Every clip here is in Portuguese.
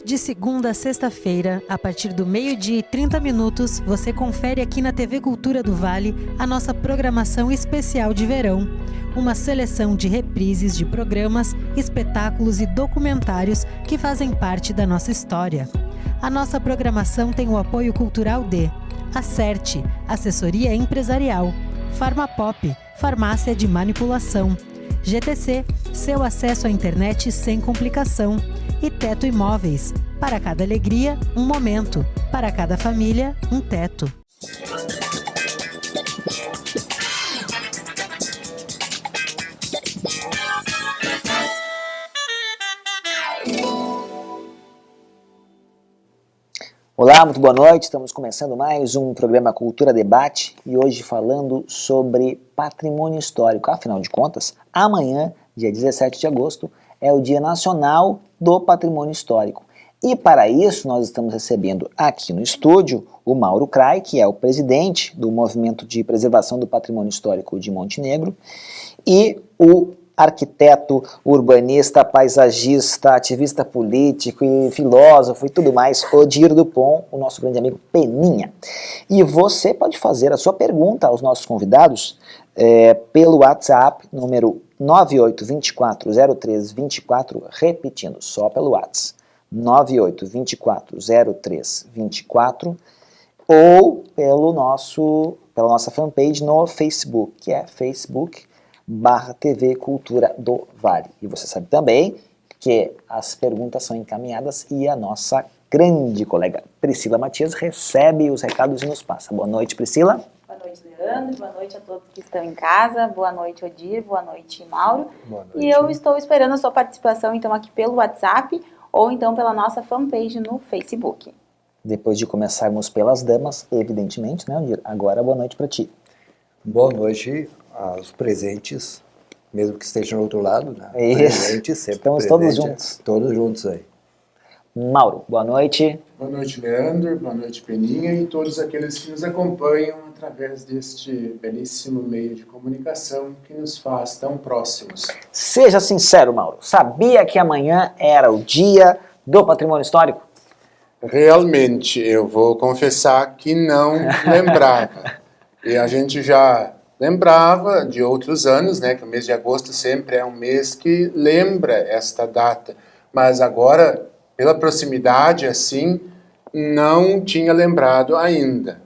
De segunda a sexta-feira, a partir do 12h30, você confere aqui na TV Cultura do Vale a nossa programação especial de verão. Uma seleção de reprises de programas, espetáculos e documentários que fazem parte da nossa história. A nossa programação tem o apoio cultural de Acerte, Assessoria Empresarial, Farmapop, Farmácia de Manipulação, GTC, seu acesso à internet sem complicação, e Teto Imóveis, para cada alegria, um momento, para cada família, um teto. Olá, muito boa noite. Estamos começando mais um programa Cultura Debate e hoje falando sobre patrimônio histórico. Afinal de contas, amanhã, dia 17 de agosto, é o Dia Nacional do Patrimônio Histórico. E para isso nós estamos recebendo aqui no estúdio o Mauro Crai, que é o presidente do Movimento de Preservação do Patrimônio Histórico de Montenegro, e o arquiteto, urbanista, paisagista, ativista político e filósofo e tudo mais, Odir Dupont, o nosso grande amigo Peninha. E você pode fazer a sua pergunta aos nossos convidados pelo WhatsApp, número 98240324, repetindo, só pelo WhatsApp, 98240324, ou pela nossa fanpage no Facebook, que é Facebook/TV Cultura do Vale. E você sabe também que as perguntas são encaminhadas e a nossa grande colega Priscila Matias recebe os recados e nos passa. Boa noite, Priscila. Boa noite, Leandro. Boa noite a todos que estão em casa. Boa noite, Odir. Boa noite, Mauro. Boa noite. E eu estou esperando a sua participação, então, aqui pelo WhatsApp ou então pela nossa fanpage no Facebook. Depois de começarmos pelas damas, evidentemente, né, Odir? Agora, boa noite para ti. Boa noite aos presentes, mesmo que estejam do outro lado, né? Presentes, sempre estamos todos juntos. Todos juntos aí. Mauro, boa noite. Boa noite, Leandro. Boa noite, Peninha, e todos aqueles que nos acompanham através deste belíssimo meio de comunicação que nos faz tão próximos. Seja sincero, Mauro. Sabia que amanhã era o Dia do Patrimônio Histórico? Realmente, eu vou confessar que não lembrava. E a gente já lembrava de outros anos, né, que o mês de agosto sempre é um mês que lembra esta data. Mas agora, pela proximidade, assim, não tinha lembrado ainda.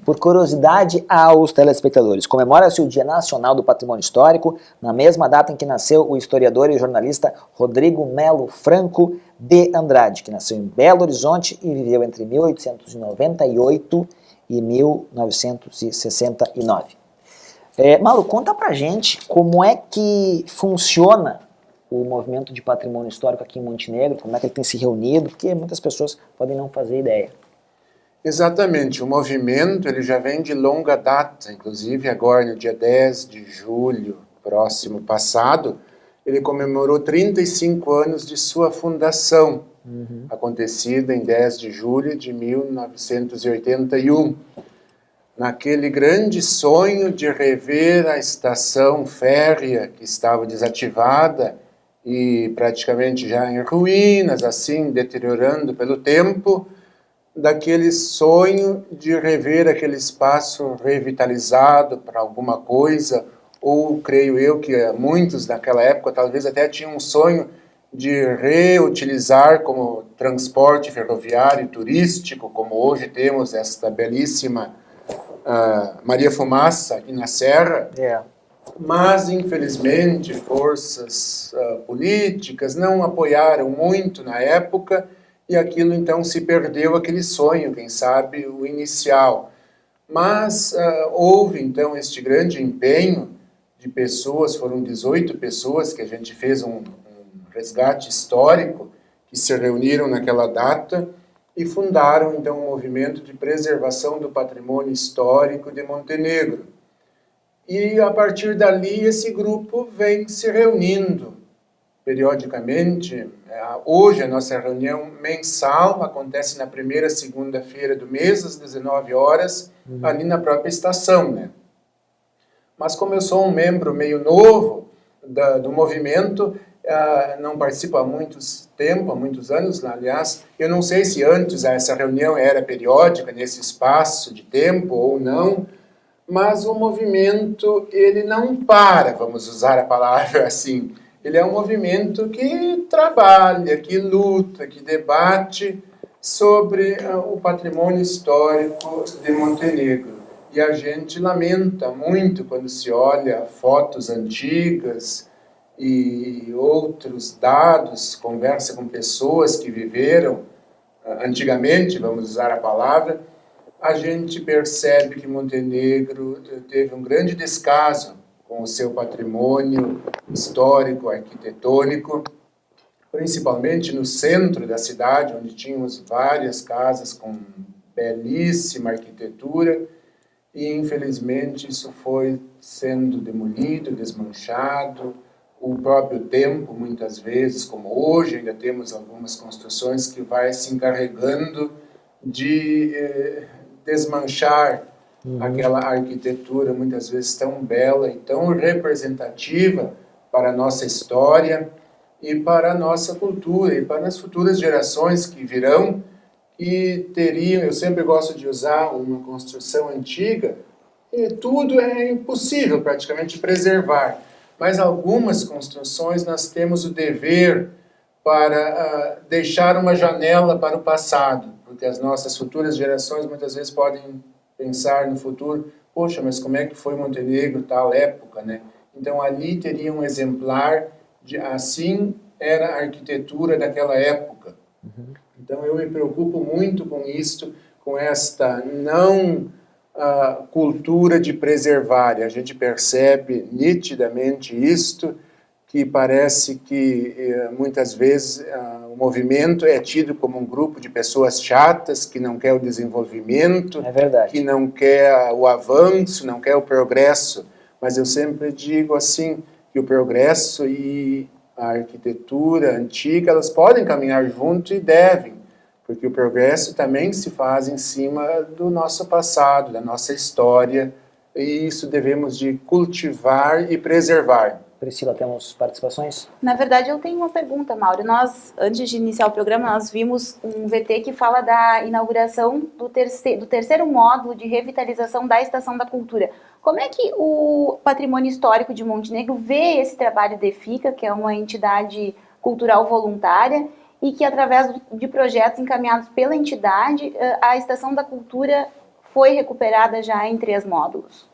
Por curiosidade aos telespectadores, comemora-se o Dia Nacional do Patrimônio Histórico na mesma data em que nasceu o historiador e jornalista Rodrigo Melo Franco de Andrade, que nasceu em Belo Horizonte e viveu entre 1898 e 1969. Mauro, conta pra gente como é que funciona o movimento de patrimônio histórico aqui em Montenegro, como é que ele tem se reunido, porque muitas pessoas podem não fazer ideia. Exatamente, o movimento ele já vem de longa data, inclusive agora no dia 10 de julho, próximo passado, ele comemorou 35 anos de sua fundação, acontecida em 10 de julho de 1981. Naquele grande sonho de rever a estação férrea que estava desativada e praticamente já em ruínas, assim, deteriorando pelo tempo, daquele sonho de rever aquele espaço revitalizado para alguma coisa, ou creio eu que muitos naquela época talvez até tinham um sonho de reutilizar como transporte ferroviário e turístico, como hoje temos esta belíssima Maria Fumaça aqui na Serra, mas infelizmente forças políticas não apoiaram muito na época e aquilo então se perdeu, aquele sonho, quem sabe o inicial. Mas houve então este grande empenho de pessoas, foram 18 pessoas que a gente fez um resgate histórico, que se reuniram naquela data e fundaram então um movimento de preservação do patrimônio histórico de Montenegro. E a partir dali esse grupo vem se reunindo periodicamente. Hoje a nossa reunião mensal acontece na primeira segunda-feira do mês, às 19 horas, ali na própria estação, né? Mas como eu sou um membro meio novo do movimento, não participo há muitos anos, aliás. Eu não sei se antes essa reunião era periódica nesse espaço de tempo ou não, mas o movimento, ele não para, vamos usar a palavra assim. Ele é um movimento que trabalha, que luta, que debate sobre o patrimônio histórico de Montenegro. E a gente lamenta muito quando se olha fotos antigas e outros dados, conversa com pessoas que viveram antigamente, vamos usar a palavra, a gente percebe que Montenegro teve um grande descaso com o seu patrimônio histórico, arquitetônico, principalmente no centro da cidade, onde tínhamos várias casas com belíssima arquitetura, e infelizmente isso foi sendo demolido, desmanchado. O próprio tempo, muitas vezes, como hoje, ainda temos algumas construções que vai se encarregando de desmanchar aquela arquitetura, muitas vezes tão bela e tão representativa para a nossa história e para a nossa cultura e para as futuras gerações que virão e teriam. Eu sempre gosto de usar uma construção antiga, e tudo é impossível praticamente preservar. Mas algumas construções nós temos o dever para deixar uma janela para o passado, porque as nossas futuras gerações muitas vezes podem pensar no futuro, poxa, mas como é que foi Montenegro tal época, né? Então ali teria um exemplar de assim era a arquitetura daquela época. Então eu me preocupo muito com isto, com esta não cultura de preservar. E a gente percebe nitidamente isto, que parece que muitas vezes o movimento é tido como um grupo de pessoas chatas, que não quer o desenvolvimento, que não quer o avanço, não quer o progresso. Mas eu sempre digo assim, que o progresso e a arquitetura antiga, elas podem caminhar junto e devem, porque o progresso também se faz em cima do nosso passado, da nossa história, e isso devemos de cultivar e preservar. Priscila, temos participações? Na verdade, eu tenho uma pergunta, Mauro. Nós, antes de iniciar o programa, nós vimos um VT que fala da inauguração do terceiro módulo de revitalização da Estação da Cultura. Como é que o Patrimônio Histórico de Montenegro vê esse trabalho da EFICA, que é uma entidade cultural voluntária, e que, através de projetos encaminhados pela entidade, a Estação da Cultura foi recuperada já em 3 módulos?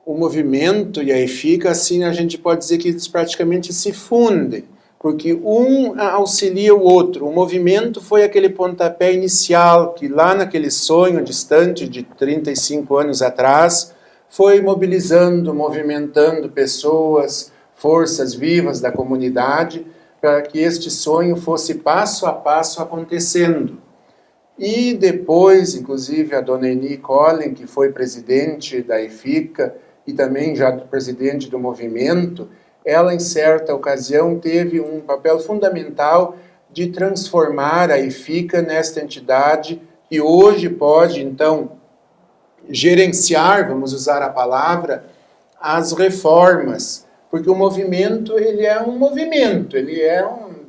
O movimento e a EFICA, assim, a gente pode dizer que eles praticamente se fundem, porque um auxilia o outro. O movimento foi aquele pontapé inicial que lá naquele sonho distante de 35 anos atrás, foi mobilizando, movimentando pessoas, forças vivas da comunidade, para que este sonho fosse passo a passo acontecendo. E depois, inclusive, a dona Eni Collin, que foi presidente da EFICA e também já presidente do movimento, ela, em certa ocasião, teve um papel fundamental de transformar a EFICA nesta entidade que hoje pode, então, gerenciar, vamos usar a palavra, as reformas, porque o movimento, ele é um movimento,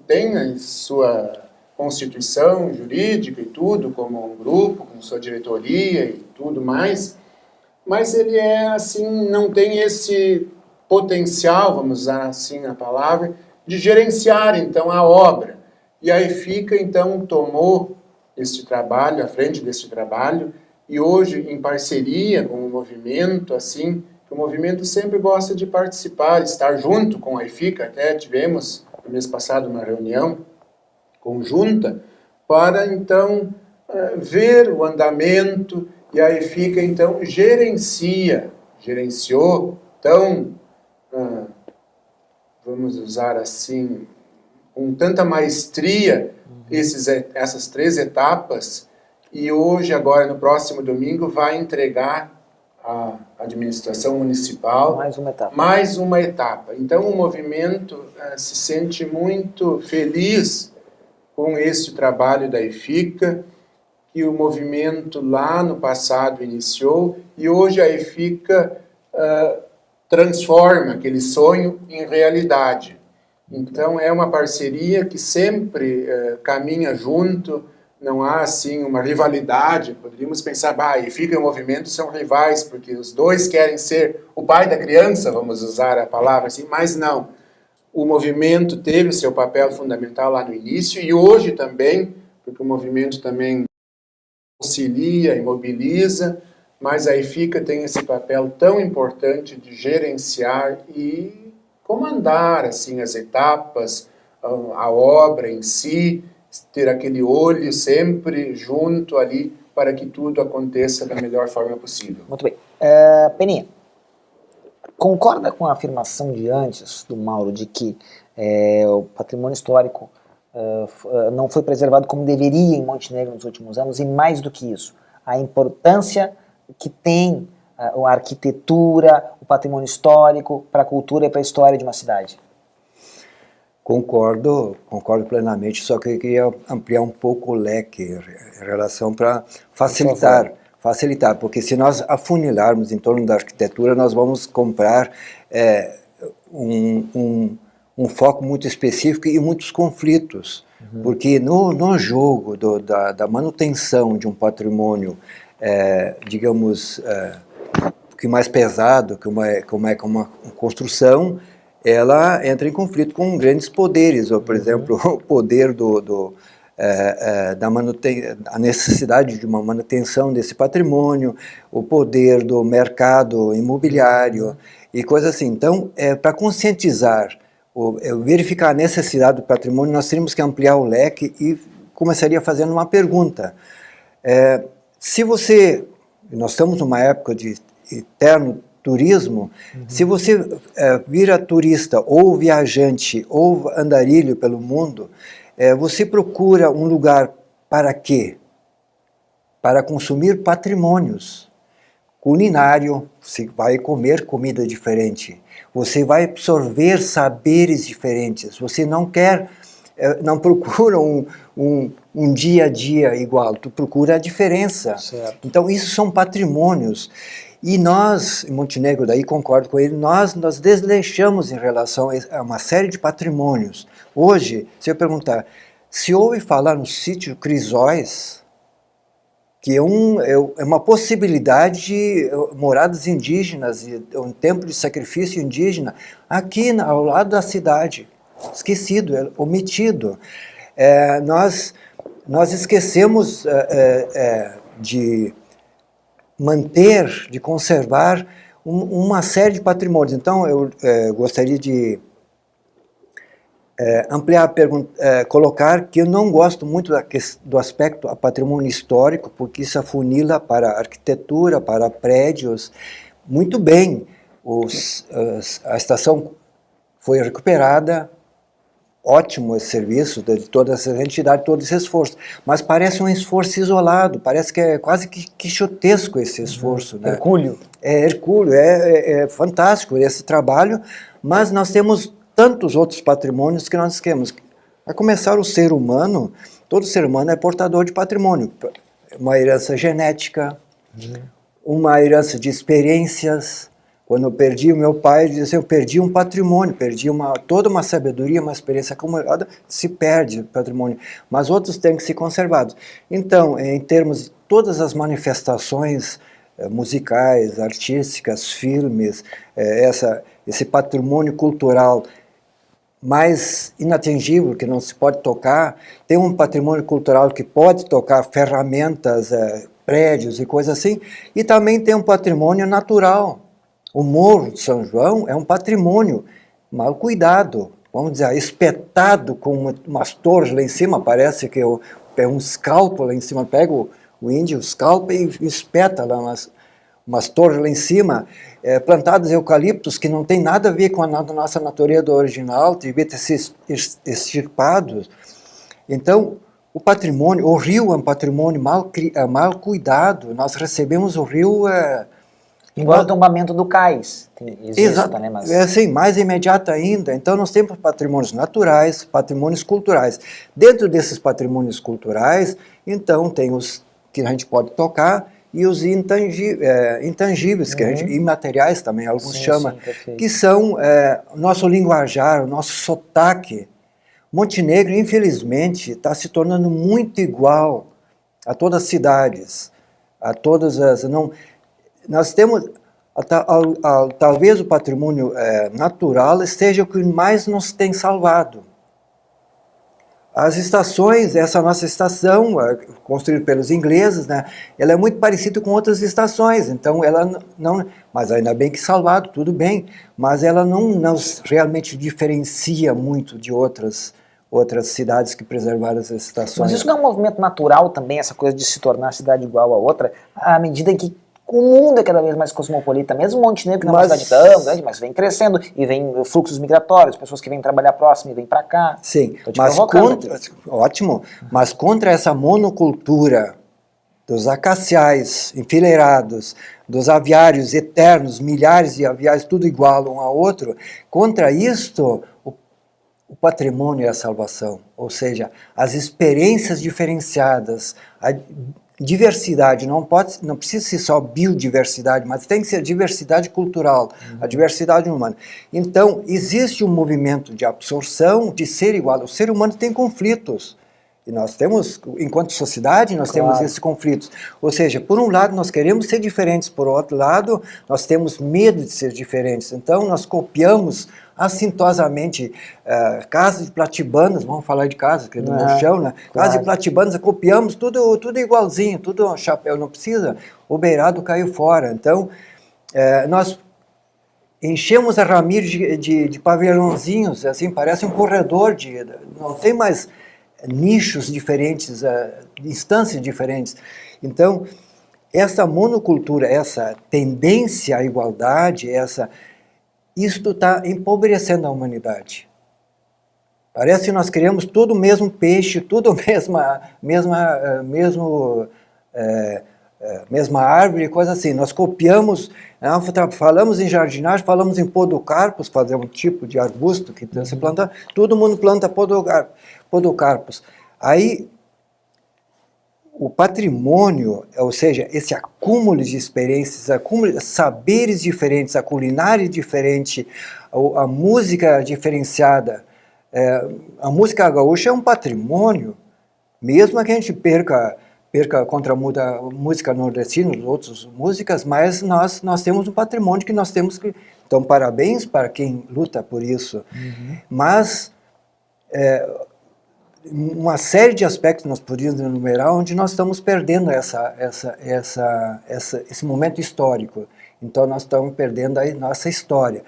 tem a sua constituição jurídica e tudo, como um grupo, com sua diretoria e tudo mais, mas ele assim, não tem esse potencial, vamos usar assim a palavra, de gerenciar, então, a obra. E a EFICA, então, tomou este trabalho, à frente deste trabalho, e hoje, em parceria com o movimento, assim, o movimento sempre gosta de participar, estar junto com a EFICA, até tivemos, no mês passado, uma reunião conjunta, para, então, ver o andamento, e a EFICA, então, gerenciou, então, vamos usar assim, com tanta maestria, essas 3 etapas, e hoje, agora, no próximo domingo, vai entregar à administração municipal mais uma etapa. Então, o movimento se sente muito feliz com este trabalho da EFICA, que o movimento lá no passado iniciou, e hoje a EFICA transforma aquele sonho em realidade. Então é uma parceria que sempre caminha junto, não há assim uma rivalidade. Poderíamos pensar, e fica em movimento, são rivais, porque os dois querem ser o pai da criança, vamos usar a palavra assim, mas não. O movimento teve seu papel fundamental lá no início e hoje também, porque o movimento também auxilia e mobiliza, mas a IFICA tem esse papel tão importante de gerenciar e comandar assim as etapas, a obra em si, ter aquele olho sempre junto ali para que tudo aconteça da melhor forma possível. Muito bem. Peninha, concorda com a afirmação de antes do Mauro de que o patrimônio histórico não foi preservado como deveria em Montenegro nos últimos anos, e mais do que isso, a importância que tem a arquitetura, o patrimônio histórico para a cultura e para a história de uma cidade? Concordo plenamente, só que eu queria ampliar um pouco o leque em relação para facilitar, porque se nós afunilarmos em torno da arquitetura, nós vamos comprar um foco muito específico e muitos conflitos, porque no jogo da manutenção de um patrimônio, digamos, que mais pesado, que uma construção, ela entra em conflito com grandes poderes, ou, por exemplo, o poder a necessidade de uma manutenção desse patrimônio, o poder do mercado imobiliário e coisas assim. Então, para conscientizar, verificar a necessidade do patrimônio, nós teríamos que ampliar o leque e começaria fazendo uma pergunta. Nós estamos numa época de eterno turismo, se você vira turista ou viajante ou andarilho pelo mundo, você procura um lugar para quê? Para consumir patrimônios. Culinário, você vai comer comida diferente, você vai absorver saberes diferentes, você não procura um dia a dia igual, tu procura a diferença. Certo. Então isso são patrimônios. E nós, em Montenegro, daí concordo com ele, nós desleixamos em relação a uma série de patrimônios. Hoje, se eu perguntar, se ouve falar no sítio Crisóis, que é uma possibilidade de moradas indígenas, um templo de sacrifício indígena, aqui ao lado da cidade, esquecido, omitido. Nós esquecemos de manter, de conservar uma série de patrimônios. Então, eu gostaria de ampliar a pergunta, colocar que eu não gosto muito do aspecto a patrimônio histórico, porque isso afunila para arquitetura, para prédios. Muito bem, a estação foi recuperada, ótimo esse serviço de toda essa entidade, todo esse esforço, mas parece um esforço isolado, parece que é quase que quixotesco esse esforço. Né? Hercúleo. Hercúleo, é fantástico esse trabalho, mas nós temos tantos outros patrimônios que nós esquecemos. A começar o ser humano, todo ser humano é portador de patrimônio, uma herança genética, uma herança de experiências. Quando eu perdi o meu pai, eu dizia assim, eu perdi um patrimônio, perdi toda uma sabedoria, uma experiência acumulada, se perde o patrimônio, mas outros têm que ser conservados. Então, em termos de todas as manifestações musicais, artísticas, filmes, esse patrimônio cultural mais inatingível, que não se pode tocar, tem um patrimônio cultural que pode tocar ferramentas, prédios e coisas assim, e também tem um patrimônio natural. O Morro de São João é um patrimônio mal cuidado, vamos dizer, espetado com umas torres lá em cima, parece que é um scalpo lá em cima, pega o índio, escalpa e espeta lá umas torres lá em cima, plantados eucaliptos que não tem nada a ver com a nossa natureza original, devia ter sido extirpados. Então, o patrimônio, o rio é um patrimônio mal cuidado, nós recebemos o rio... Igual o tombamento do cais. Exato, né, mas... assim, mais imediato ainda. Então nós temos patrimônios naturais, patrimônios culturais. Dentro desses patrimônios culturais, então tem os que a gente pode tocar e os intangíveis, que a gente, imateriais também, alguns chamam, que são o nosso linguajar, o nosso sotaque. Montenegro, infelizmente, está se tornando muito igual a todas as cidades, a todas as... nós temos... talvez o patrimônio natural seja o que mais nos tem salvado. As estações, essa nossa estação, construída pelos ingleses, né, ela é muito parecida com outras estações, então ela não... Mas ainda bem que salvado, tudo bem, mas ela não realmente diferencia muito de outras cidades que preservaram as estações. Mas isso não é um movimento natural também, essa coisa de se tornar cidade igual a outra, à medida em que o mundo é cada vez mais cosmopolita, mesmo Montenegro, que não é uma cidade tão grande, mas vem crescendo, e vem fluxos migratórios, pessoas que vêm trabalhar próximo e vêm para cá. Sim, mas contra essa monocultura dos acaciais enfileirados, dos aviários eternos, milhares de aviários, tudo igual um ao outro, contra isto, o patrimônio é a salvação, ou seja, as experiências diferenciadas, a diversidade, não precisa ser só biodiversidade, mas tem que ser diversidade cultural, a diversidade humana. Então, existe um movimento de absorção, de ser igual. O ser humano tem conflitos, e nós temos, enquanto sociedade, nós temos esses conflitos. Ou seja, por um lado, nós queremos ser diferentes, por outro lado, nós temos medo de ser diferentes. Então, nós copiamos assintosamente casas de platibanas, vamos falar de casas, que é do meu chão, né? Casas de platibanas, copiamos tudo igualzinho, tudo chapéu, não precisa, o beirado caiu fora. Então, nós enchemos a Ramiro de pavilhãozinhos, assim, parece um corredor, não tem mais nichos diferentes, instâncias diferentes. Então, essa monocultura, essa tendência à igualdade, isto está empobrecendo a humanidade. Parece que nós criamos tudo o mesmo peixe, tudo a mesma árvore, coisa assim. Nós copiamos, falamos em jardinagem, falamos em podocarpos, fazer um tipo de arbusto que se planta, todo mundo planta podocarpos. Aí, o patrimônio, ou seja, esse acúmulo de experiências, acúmulo de saberes diferentes, a culinária diferente, a música diferenciada, a música gaúcha é um patrimônio, mesmo que a gente perca contra a música nordestina, outras músicas, mas nós temos um patrimônio que nós temos que... Então, parabéns para quem luta por isso. Mas... uma série de aspectos nós podíamos enumerar onde nós estamos perdendo esse momento histórico. Então nós estamos perdendo a nossa história.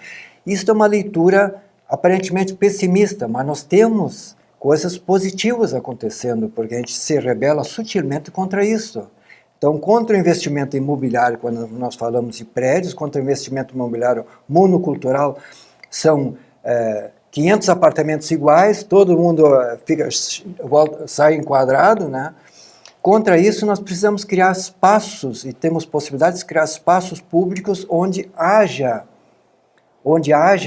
Isso é uma leitura aparentemente pessimista, mas nós temos coisas positivas acontecendo, porque a gente se rebela sutilmente contra isso. Então, contra o investimento imobiliário, quando nós falamos de prédios, contra o investimento imobiliário monocultural, são 500 apartamentos iguais, todo mundo sai enquadrado, né? Contra isso, nós precisamos criar espaços, e temos possibilidades de criar espaços públicos onde haja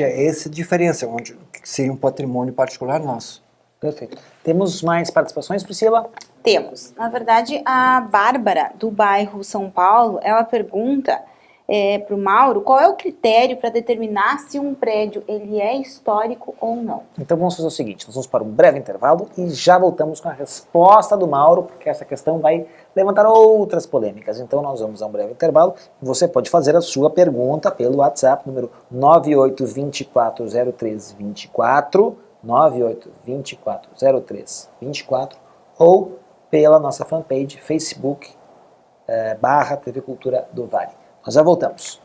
essa diferença, onde seria um patrimônio particular nosso. Perfeito. Temos mais participações, Priscila? Temos. Na verdade, a Bárbara, do bairro São Paulo, ela pergunta para o Mauro qual é o critério para determinar se um prédio ele é histórico ou não. Então vamos fazer o seguinte, nós vamos para um breve intervalo e já voltamos com a resposta do Mauro, porque essa questão vai levantar outras polêmicas. Então nós vamos a um breve intervalo. Você pode fazer a sua pergunta pelo WhatsApp, número 98240324, 98240324, ou pela nossa fanpage, Facebook, /TV Cultura do Vale. Nós já voltamos.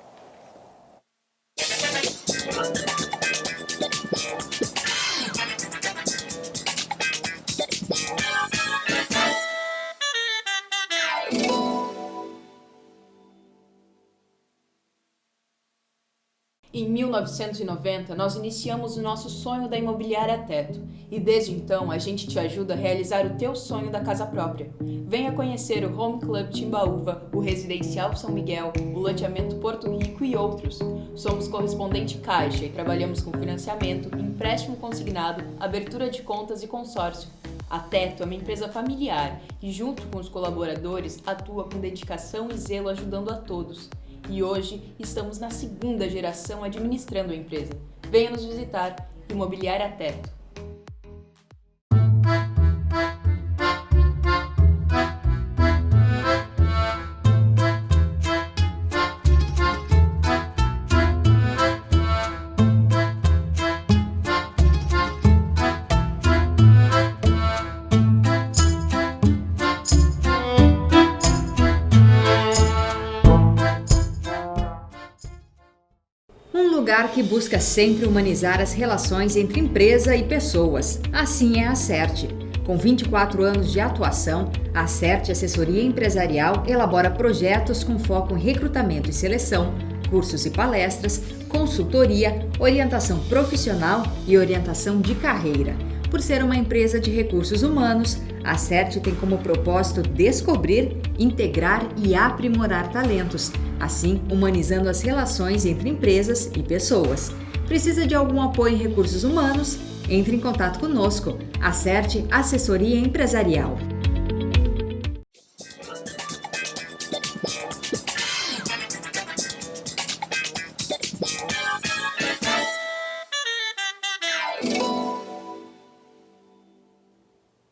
Em 1990, nós iniciamos o nosso sonho da imobiliária Teto e desde então a gente te ajuda a realizar o teu sonho da casa própria. Venha conhecer o Home Club Timbaúva, o Residencial São Miguel, o Loteamento Porto Rico e outros. Somos correspondente Caixa e trabalhamos com financiamento, empréstimo consignado, abertura de contas e consórcio. A Teto é uma empresa familiar e, junto com os colaboradores, atua com dedicação e zelo ajudando a todos. E hoje estamos na 2ª geração administrando a empresa. Venha nos visitar, Imobiliária Teto. Um lugar que busca sempre humanizar as relações entre empresa e pessoas. Assim é a Acerte. Com 24 anos de atuação, a Acerte Assessoria Empresarial elabora projetos com foco em recrutamento e seleção, cursos e palestras, consultoria, orientação profissional e orientação de carreira. Por ser uma empresa de recursos humanos, a Acerte tem como propósito descobrir, integrar e aprimorar talentos, assim humanizando as relações entre empresas e pessoas. Precisa de algum apoio em recursos humanos? Entre em contato conosco. Acerte Assessoria Empresarial.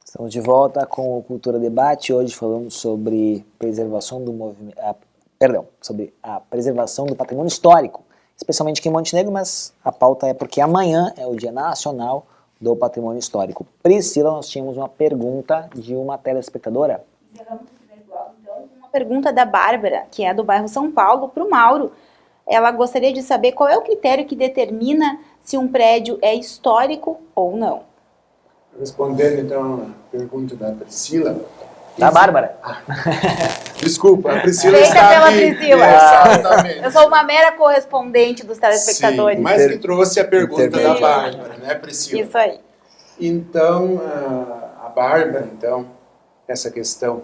Estamos de volta com o Cultura Debate. Hoje falamos sobre preservação do movimento, sobre a preservação do patrimônio histórico, especialmente aqui em Montenegro, mas a pauta é porque amanhã é o Dia Nacional do Patrimônio Histórico. Priscila, nós tínhamos uma pergunta de uma telespectadora. Encerramos o primeiro bloco, então, uma pergunta da Bárbara, que é do bairro São Paulo, para o Mauro. Ela gostaria de saber qual é o critério que determina se um prédio é histórico ou não. Respondendo então a pergunta da Priscila. Da Bárbara. Desculpa, a Priscila Feita está pela aqui. Priscila. Exatamente. Eu sou uma mera correspondente dos telespectadores. Sim, mas que trouxe a pergunta da Intermédio. Bárbara, né, Priscila? Isso aí. Então, a Bárbara, então, essa questão.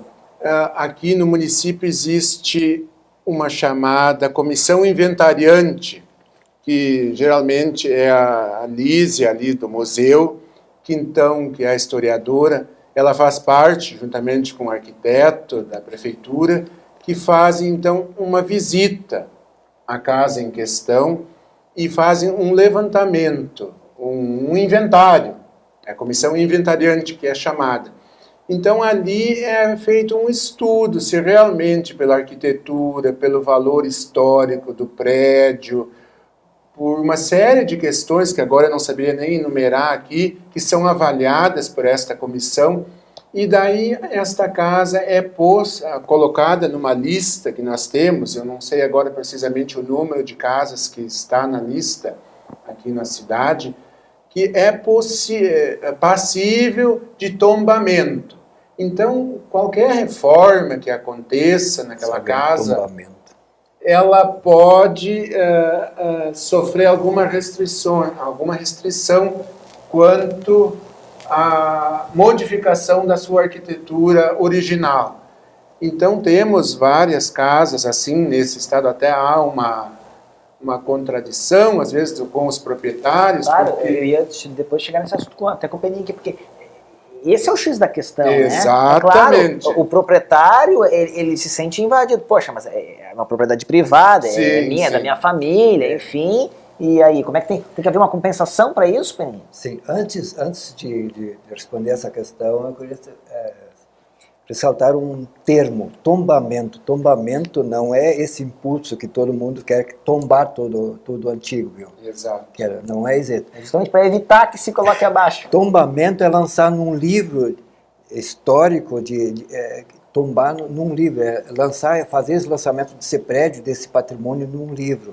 Aqui no município existe uma chamada comissão inventariante, que geralmente é a Lísia ali do museu, que é a historiadora, ela faz parte, juntamente com o arquiteto da prefeitura, que fazem, então, uma visita à casa em questão e fazem um levantamento, um inventário. É a comissão inventariante que é chamada. Então, ali é feito um estudo se realmente pela arquitetura, pelo valor histórico do prédio, por uma série de questões que agora eu não sabia nem enumerar aqui, que são avaliadas por esta comissão, e daí esta casa é colocada numa lista que nós temos, eu não sei agora precisamente o número de casas que está na lista aqui na cidade, que é passível de tombamento. Então, qualquer reforma que aconteça naquela casa, Tombamento. ela pode sofrer alguma restrição quanto à modificação da sua arquitetura original. Então, temos várias casas assim, nesse estado até há uma contradição, às vezes, com os proprietários. Claro, porque... eu ia depois chegar nesse assunto até com o Peninha aqui, porque esse é o X da questão, Exatamente. né? Claro, o proprietário, ele se sente invadido. Poxa, mas é uma propriedade privada, é minha, da minha família, enfim. E aí, como é que tem que haver uma compensação para isso, Peninha? Sim, antes de responder essa questão, eu queria ressaltar um termo, tombamento. Tombamento não é esse impulso que todo mundo quer tombar tudo antigo, viu? Exato. Não é isso. É justamente para evitar que se coloque abaixo. Tombamento é lançar num livro histórico, tombar num livro, fazer esse lançamento desse prédio, desse patrimônio num livro.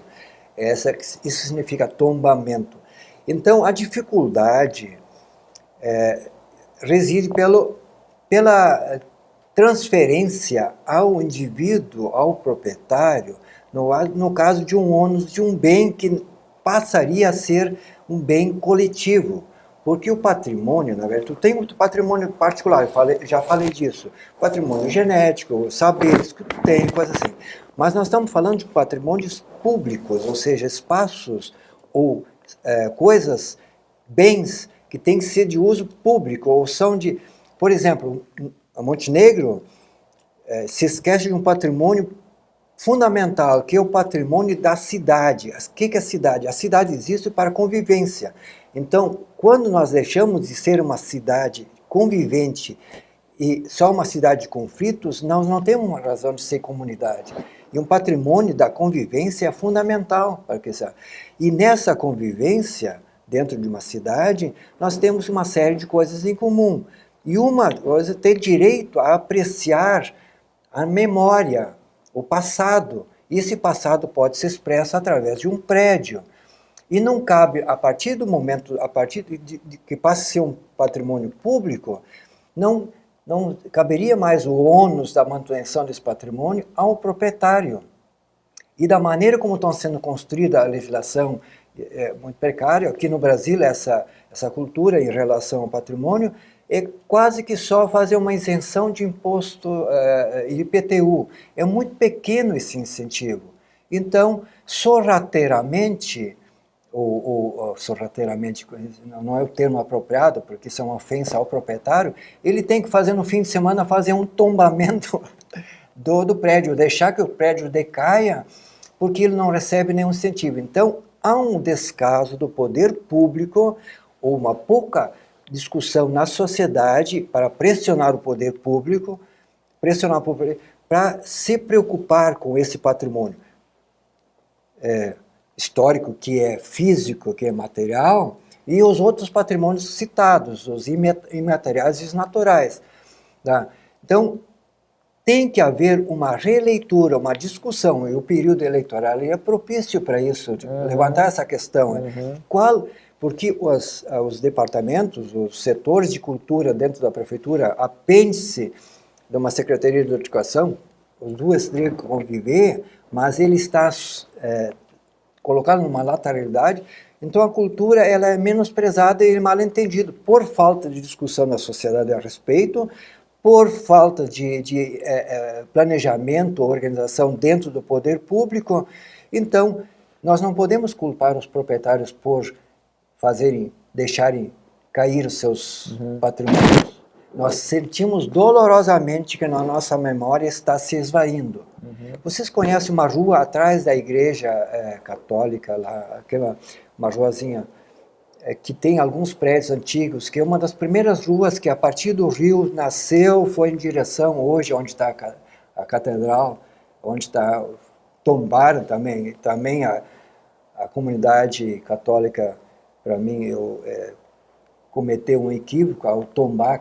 Isso significa tombamento. Então, a dificuldade reside pela transferência ao indivíduo, ao proprietário, no caso de um ônus de um bem que passaria a ser um bem coletivo. Porque o patrimônio, na verdade, tu tem muito patrimônio particular, já falei disso. Patrimônio genético, saberes que tu tem, coisas assim. Mas nós estamos falando de patrimônios públicos, ou seja, espaços ou coisas, bens que têm que ser de uso público, ou são Por exemplo, a Montenegro se esquece de um patrimônio fundamental, que é o patrimônio da cidade. O que é a cidade? A cidade existe para convivência. Então, quando nós deixamos de ser uma cidade convivente e só uma cidade de conflitos, nós não temos uma razão de ser comunidade. E um patrimônio da convivência é fundamental para que seja. E nessa convivência, dentro de uma cidade, nós temos uma série de coisas em comum. E uma coisa é ter direito a apreciar a memória, o passado. E esse passado pode ser expresso através de um prédio. E não cabe, a partir do momento, a partir de que passa a ser um patrimônio público, não caberia mais o ônus da manutenção desse patrimônio ao proprietário. E da maneira como estão sendo construída a legislação é muito precária, aqui no Brasil essa cultura em relação ao patrimônio é quase que só fazer uma isenção de imposto IPTU. É muito pequeno esse incentivo. Então, sorrateiramente, sorrateiramente, não é o termo apropriado, porque isso é uma ofensa ao proprietário, ele tem que fazer no fim de semana, fazer um tombamento do prédio, deixar que o prédio decaia, porque ele não recebe nenhum incentivo. Então, há um descaso do poder público, ou uma pouca discussão na sociedade para pressionar o poder público, para se preocupar com esse patrimônio histórico, que é físico, que é material, e os outros patrimônios citados, os imateriais e os naturais. Tá? Então, tem que haver uma releitura, uma discussão, e o período eleitoral é propício para isso, levantar essa questão. Porque os departamentos, os setores de cultura dentro da prefeitura, apêndice de uma Secretaria de Educação, os duas teriam que conviver, mas ele está colocado numa lateralidade. Então a cultura ela é menosprezada e mal entendida por falta de discussão na sociedade a respeito, por falta de planejamento, organização dentro do poder público. Então, nós não podemos culpar os proprietários por deixarem cair os seus patrimônios. Nós sentimos dolorosamente que na nossa memória está se esvaindo. Vocês conhecem uma rua atrás da igreja católica, lá, uma ruazinha que tem alguns prédios antigos, que é uma das primeiras ruas que a partir do rio nasceu, foi em direção hoje, onde está a catedral, onde está, tombaram também a comunidade católica, para mim, cometeu um equívoco ao tombar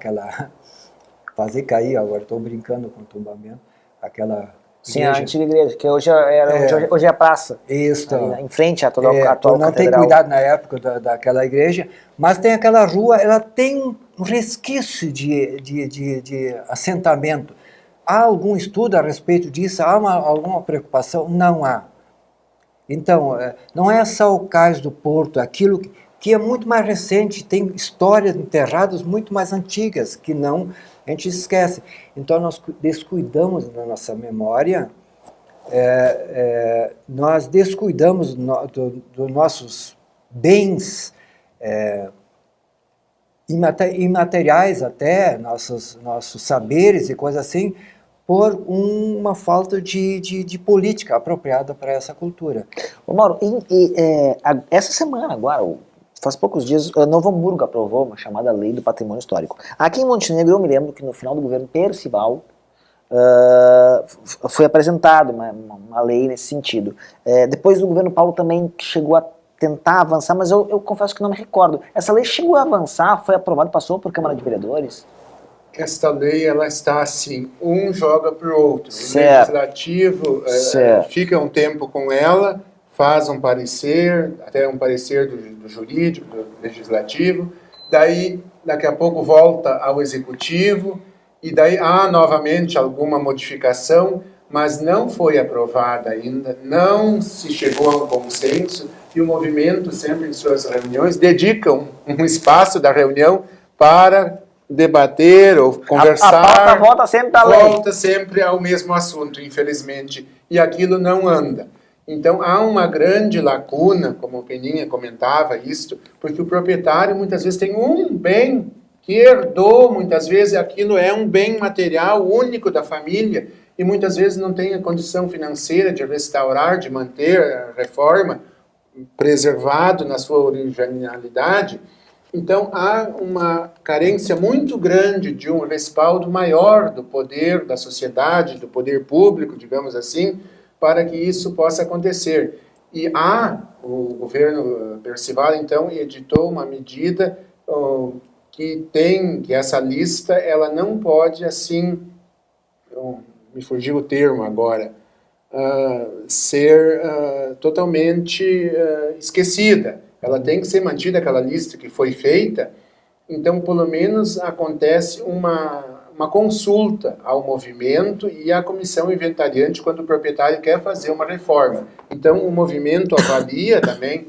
fazer cair, agora estou brincando com o tombamento, aquela Sim, igreja. a antiga igreja, que hoje é a praça. Isso. Em frente à atual catedral. Não tem cuidado na época daquela igreja, mas tem aquela rua, ela tem um resquício de assentamento. Há algum estudo a respeito disso? Há alguma preocupação? Não há. Então, não é só o cais do Porto, aquilo que é muito mais recente, tem histórias enterradas muito mais antigas, que a gente esquece. Então, nós descuidamos da nossa memória, nós descuidamos dos nossos bens imateriais até, nossos saberes e coisas assim, por uma falta de política apropriada para essa cultura. Ô Mauro, essa semana agora, faz poucos dias, Novo Hamburgo aprovou uma chamada Lei do Patrimônio Histórico. Aqui em Montenegro, eu me lembro que no final do governo Percival foi apresentada uma lei nesse sentido. Depois do governo Paulo também chegou a tentar avançar, mas eu confesso que não me recordo. Essa lei chegou a avançar, foi aprovada, passou por Câmara de Vereadores? Esta lei, ela está assim, um joga para o outro. Certo. O legislativo fica um tempo com ela, faz um parecer, até um parecer do jurídico, do legislativo, daí daqui a pouco volta ao executivo, e daí há novamente alguma modificação, mas não foi aprovada ainda, não se chegou a um consenso, e o movimento sempre em suas reuniões dedica um espaço da reunião para debater ou conversar. A pauta volta sempre à lei. Volta sempre ao mesmo assunto, infelizmente, e aquilo não anda. Então, há uma grande lacuna, como o Peninha comentava isso, porque o proprietário muitas vezes tem um bem que herdou, muitas vezes, aquilo é um bem material único da família, e muitas vezes não tem a condição financeira de restaurar, de manter a reforma, preservado na sua originalidade. Então, há uma carência muito grande de um respaldo maior do poder da sociedade, do poder público, digamos assim, para que isso possa acontecer. E o governo Percival, então, editou uma medida que essa lista, ela não pode, assim, me fugiu o termo agora, ser totalmente esquecida. Ela tem que ser mantida, aquela lista que foi feita. Então, pelo menos, acontece uma consulta ao movimento e à comissão inventariante quando o proprietário quer fazer uma reforma. Então, o movimento avalia também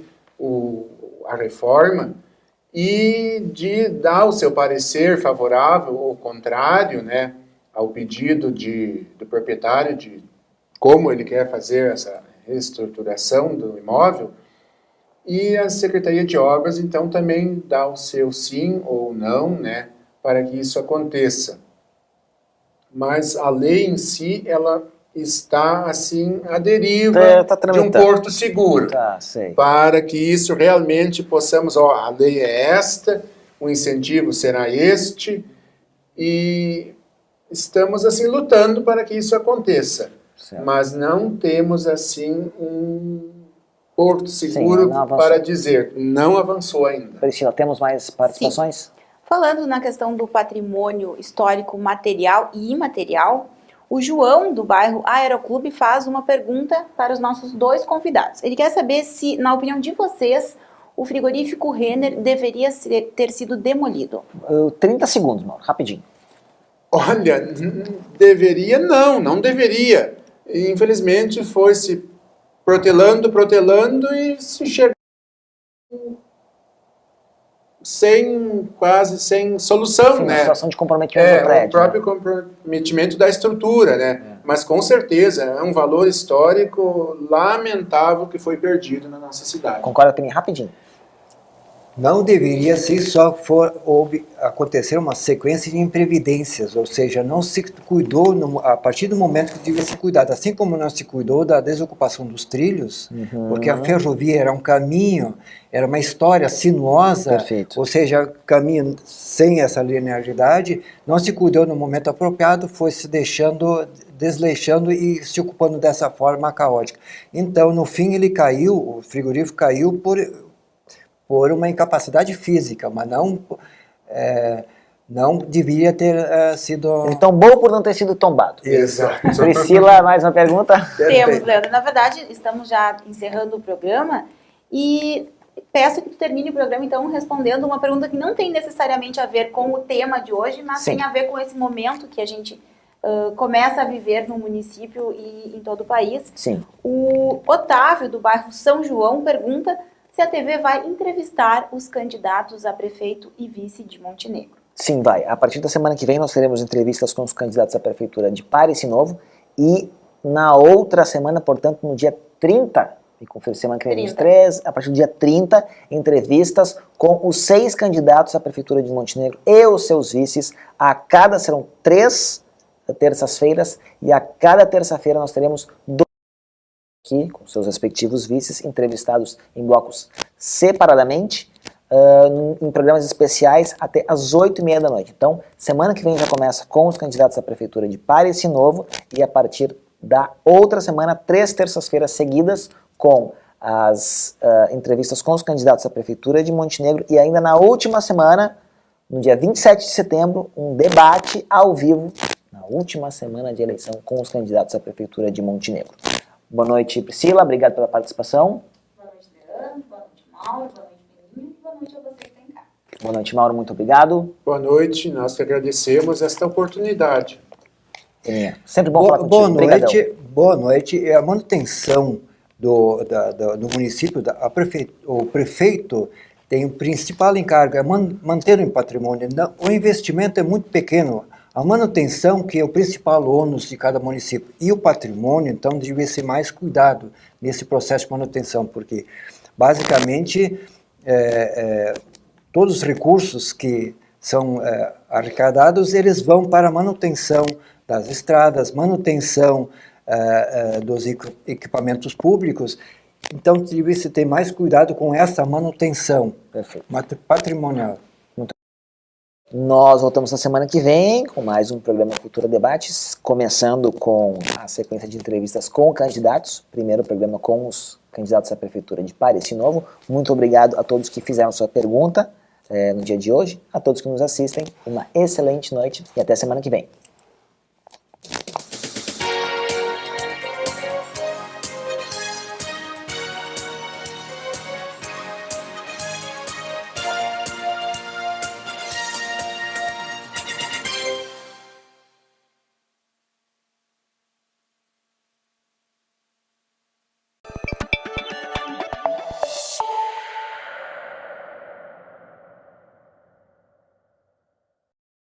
a reforma e dá o seu parecer favorável ou contrário, né, ao pedido do proprietário de como ele quer fazer essa reestruturação do imóvel. E a Secretaria de Obras, então, também dá o seu sim ou não, né, para que isso aconteça. Mas a lei em si, ela está, assim, à deriva de um porto seguro. Para que isso realmente possamos, a lei é esta, o incentivo será este, e estamos, assim, lutando para que isso aconteça. Certo. Mas não temos, assim, um porto seguro para dizer, não avançou ainda. Priscila, temos mais participações? Sim. Falando na questão do patrimônio histórico material e imaterial, o João, do bairro Aeroclube, faz uma pergunta para os nossos dois convidados. Ele quer saber se, na opinião de vocês, o frigorífico Renner deveria ter sido demolido. 30 segundos, Mauro, rapidinho. Olha, deveria não deveria. Infelizmente foi se protelando e se chegou quase sem solução, sim, né? Uma situação de comprometimento do prédio. O próprio comprometimento da estrutura, né? Mas com certeza é um valor histórico lamentável que foi perdido na nossa cidade. Concorda comigo rapidinho? Não deveria se só acontecer uma sequência de imprevidências, ou seja, não se cuidou a partir do momento que devia ser cuidado, assim como não se cuidou da desocupação dos trilhos, porque a ferrovia era um caminho, era uma história sinuosa, perfeito, ou seja, caminho sem essa linearidade, não se cuidou no momento apropriado, foi se desleixando e se ocupando dessa forma caótica. Então, no fim, o frigorífico caiu por uma incapacidade física, mas não deveria ter sido... Ele tombou por não ter sido tombado. Exato. Priscila, mais uma pergunta? Temos, Leandro. Na verdade, estamos já encerrando o programa e peço que tu termine o programa, então, respondendo uma pergunta que não tem necessariamente a ver com o tema de hoje, mas sim, tem a ver com esse momento que a gente começa a viver no município e em todo o país. Sim. O Otávio, do bairro São João, pergunta se a TV vai entrevistar os candidatos a prefeito e vice de Montenegro. Sim, vai. A partir da semana que vem nós teremos entrevistas com os candidatos à prefeitura de Parecis Novo e na outra semana, portanto, no dia 30, e conferir semana que vem 23, a partir do dia 30, entrevistas com os 6 candidatos à prefeitura de Montenegro e os seus vices. Serão 3 terças-feiras e a cada terça-feira nós teremos 2 aqui, com seus respectivos vices, entrevistados em blocos separadamente, em programas especiais até às 8h30 da noite. Então, semana que vem já começa com os candidatos à prefeitura de Parecis Novo e a partir da outra semana, 3 terças-feiras seguidas com as entrevistas com os candidatos à prefeitura de Montenegro e ainda na última semana, no dia 27 de setembro, um debate ao vivo na última semana de eleição com os candidatos à prefeitura de Montenegro. Boa noite, Priscila. Obrigado pela participação. Boa noite, Leandro. Boa noite, Mauro. Boa noite, Peninho. Boa noite a você que está em casa. Boa noite, Mauro. Muito obrigado. Boa noite. Nós que agradecemos esta oportunidade. Sempre bom falar contigo. Boa noite. Obrigadão. Boa noite. A manutenção do município, o prefeito tem o principal encargo, é manter o patrimônio. O investimento é muito pequeno. A manutenção, que é o principal ônus de cada município, e o patrimônio, então, deve ser mais cuidado nesse processo de manutenção, porque, basicamente, todos os recursos que são arrecadados, eles vão para a manutenção das estradas, manutenção dos equipamentos públicos. Então, devia-se ter mais cuidado com essa manutenção patrimonial. Nós voltamos na semana que vem com mais um programa Cultura Debates, começando com a sequência de entrevistas com candidatos. Primeiro programa com os candidatos à Prefeitura de Pareci Novo. Muito obrigado a todos que fizeram sua pergunta no dia de hoje, a todos que nos assistem. Uma excelente noite e até semana que vem.